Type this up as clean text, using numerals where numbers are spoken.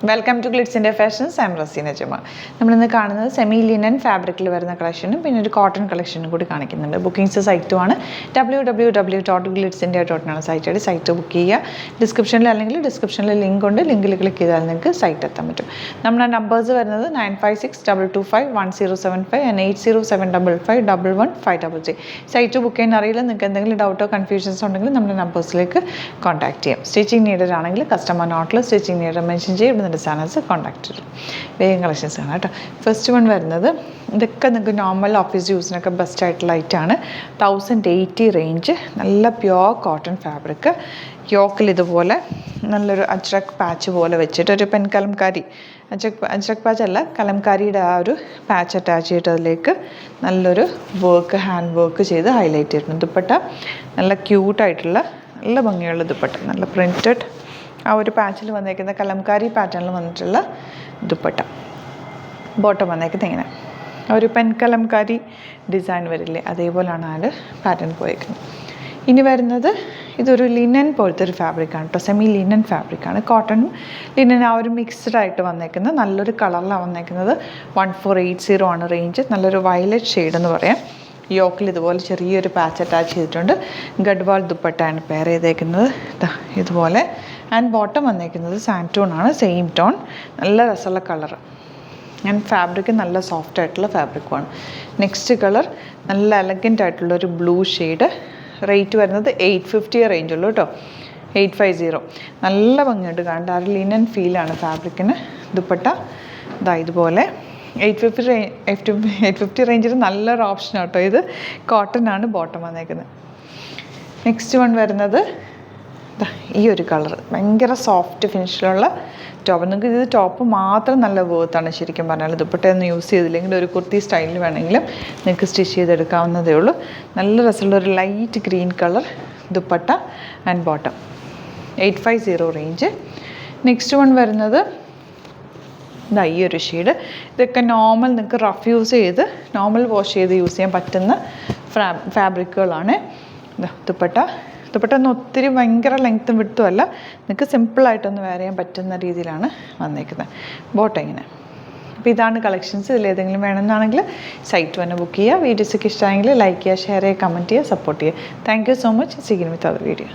Welcome to Glitz India fashions. I am Raseena Jamal. നമ്മളിന്ന് കാണുന്നത് semi linen ഫാബ്രിക്കിൽ വരുന്ന കളക്ഷനും പിന്നെ ഒരു കോട്ടൺ കളക്ഷനും കൂടി കാണിക്കുന്നുണ്ട്. ബുക്കിംഗ്സ് സൈറ്റുമാണ് www.glitsindia.in സൈറ്റ്. സൈറ്റ് ബുക്ക് ചെയ്യുക. ഡിസ്ക്രിപ്ഷനിൽ അല്ലെങ്കിൽ ഡിസ്ക്രിപ്ഷനിൽ ലിങ്ക് ഉണ്ട്. ലിങ്കിൽ ക്ലിക്ക് ചെയ്താൽ നിങ്ങൾക്ക് സൈറ്റ് എത്താൻ പറ്റും. നമ്മുടെ നമ്പേഴ്സ് വരുന്നത് 9562251075 and 8075551153. സൈറ്റ് ബുക്ക് ചെയ്യാൻ അറിയില്ല, നിങ്ങൾക്ക് എന്തെങ്കിലും ഡൗട്ടോ കൺഫ്യൂഷൻസ് ഉണ്ടെങ്കിൽ നമ്മുടെ നമ്പേഴ്സിലേക്ക് കോൺടാക്ട് ചെയ്യാം. സ്റ്റിച്ചിങ് നീഡഡ് ആണെങ്കിൽ കസ്റ്റമർ നോട്ടിൽ സ്റ്റിച്ചിങ് നീഡഡ് മെൻഷൻ ചെയ്യും. ചാനൽസ് കോൺടാക്ട് ചെയ്യും. വേഗം കളക്ഷൻസ് ആണ് കേട്ടോ. ഫസ്റ്റ് വൺ വരുന്നത് ഇതൊക്കെ നിങ്ങൾക്ക് നോർമൽ ഓഫീസ് യൂസിനൊക്കെ ബെസ്റ്റ് ആയിട്ടുള്ള ഐറ്റാണ്. 1080 റേഞ്ച്, നല്ല പ്യുവർ കോട്ടൺ ഫാബ്രിക്. യോക്കിൽ ഇതുപോലെ നല്ലൊരു അജ്രക് പാച്ച് പോലെ വെച്ചിട്ട് ഒരു പെൻ കലംകാരി, അജ്രക് പാച്ച് അല്ല, കലംകാരിയുടെ ആ ഒരു പാച്ച് അറ്റാച്ച് ചെയ്തിട്ട് അതിലേക്ക് നല്ലൊരു വർക്ക്, ഹാൻഡ് വർക്ക് ചെയ്ത് ഹൈലൈറ്റ് ചെയ്തിട്ടുണ്ട്. ദുപ്പട്ട നല്ല ക്യൂട്ടായിട്ടുള്ള നല്ല ഭംഗിയുള്ള ദുപ്പട്ട, നല്ല പ്രിൻറ്റഡ് ആ ഒരു പാച്ചിൽ വന്നേക്കുന്ന കലംകാരി പാറ്റേണിൽ വന്നിട്ടുള്ള ദുപ്പട്ട. ബോട്ടം വന്നേക്കുന്നത് ഇങ്ങനെ ഒരു പെൻ കലംകാരി ഡിസൈൻ വരില്ലേ, അതേപോലെയാണ് ആ പാറ്റേൺ പോയേക്കുന്നത്. ഇനി വരുന്നത് ഇതൊരു ലിനൻ പോലത്തെ ഒരു ഫാബ്രിക്കാണ് കേട്ടോ. സെമി ലിനൻ ഫാബ്രിക്കാണ്. കോട്ടണും ലിനൻ ആ ഒരു മിക്സ്ഡ് ആയിട്ട് വന്നേക്കുന്നത്. നല്ലൊരു കളറിലാണ് വന്നേക്കുന്നത്. 1480 ആണ് റേഞ്ച്. നല്ലൊരു വയലറ്റ് ഷെയ്ഡ് എന്ന് പറയാം. യോക്കിൽ ഇതുപോലെ ചെറിയൊരു പാച്ച് അറ്റാച്ച് ചെയ്തിട്ടുണ്ട്. ഗഡ്വാൾ ദുപ്പട്ടയാണ് പെയർ ചെയ്തേക്കുന്നത് ഇതുപോലെ. ആൻഡ് ബോട്ടം വന്നേക്കുന്നത് സാൻറ്റൂൺ ആണ്, സെയിം ടോൺ. നല്ല രസമുള്ള കളർ. ആൻഡ് ഫാബ്രിക് നല്ല സോഫ്റ്റ് ആയിട്ടുള്ള ഫാബ്രിക്കുമാണ്. നെക്സ്റ്റ് കളർ നല്ല എലഗൻ്റ് ആയിട്ടുള്ളൊരു ബ്ലൂ ഷെയ്ഡ്. റേറ്റ് വരുന്നത് 850 റേഞ്ചുള്ളൂ കേട്ടോ. 850. നല്ല ഭംഗിയുണ്ട് കാണാൻ. ആ ഒരു ലിനൻ ഫീലാണ് ഫാബ്രിക്കിന്. ദുപ്പട്ട ഇതുപോലെ 850 റേഞ്ചിൽ നല്ലൊരു ഓപ്ഷൻ കേട്ടോ. ഇത് കോട്ടൺ ആണ് ബോട്ടം വന്നേക്കുന്നത്. നെക്സ്റ്റ് വൺ വരുന്നത് ഈ ഒരു കളർ, ഭയങ്കര സോഫ്റ്റ് ഫിനിഷിലുള്ള ടോപ്പ്. നിങ്ങൾക്ക് ഇത് ടോപ്പ് മാത്രം നല്ല വേർത്താണ് ശരിക്കും പറഞ്ഞാൽ. ദുപ്പട്ടയൊന്നും യൂസ് ചെയ്തില്ലെങ്കിൽ ഒരു കുർത്തി സ്റ്റൈലിൽ വേണമെങ്കിലും നിങ്ങൾക്ക് സ്റ്റിച്ച് ചെയ്തെടുക്കാവുന്നതേ ഉള്ളൂ. നല്ല രസമുള്ളൊരു light green colour dupatta and bottom. 850 range. Next one വരുന്നത് ഈ ഒരു ഷെയ്ഡ്. ഇതൊക്കെ നോർമൽ നിങ്ങൾക്ക് റഫ് യൂസ് ചെയ്ത് നോർമൽ വാഷ് ചെയ്ത് യൂസ് ചെയ്യാൻ പറ്റുന്ന ഫാബ്രിക്കുകളാണ്. ദുപ്പട്ട ഒന്നും ഒത്തിരി ഭയങ്കര ലെങ്ത്തും വിട്ടും അല്ല, നിങ്ങൾക്ക് സിമ്പിളായിട്ടൊന്ന് വെയർ ചെയ്യാൻ പറ്റുന്ന രീതിയിലാണ് വന്നേക്കുന്നത്. ബോട്ടം ഇങ്ങനെ. അപ്പോൾ ഇതാണ് കളക്ഷൻസ്. ഇതിലേതെങ്കിലും വേണമെന്നാണെങ്കിൽ സൈറ്റ് തന്നെ ബുക്ക് ചെയ്യുക. വീഡിയോസൊക്കെ ഇഷ്ടമായെങ്കിൽ ലൈക്ക് ചെയ്യുക, ഷെയർ ചെയ്യുക, കമൻറ്റ് ചെയ്യുക, സപ്പോർട്ട് ചെയ്യുക. Thank you so much. See you with other video.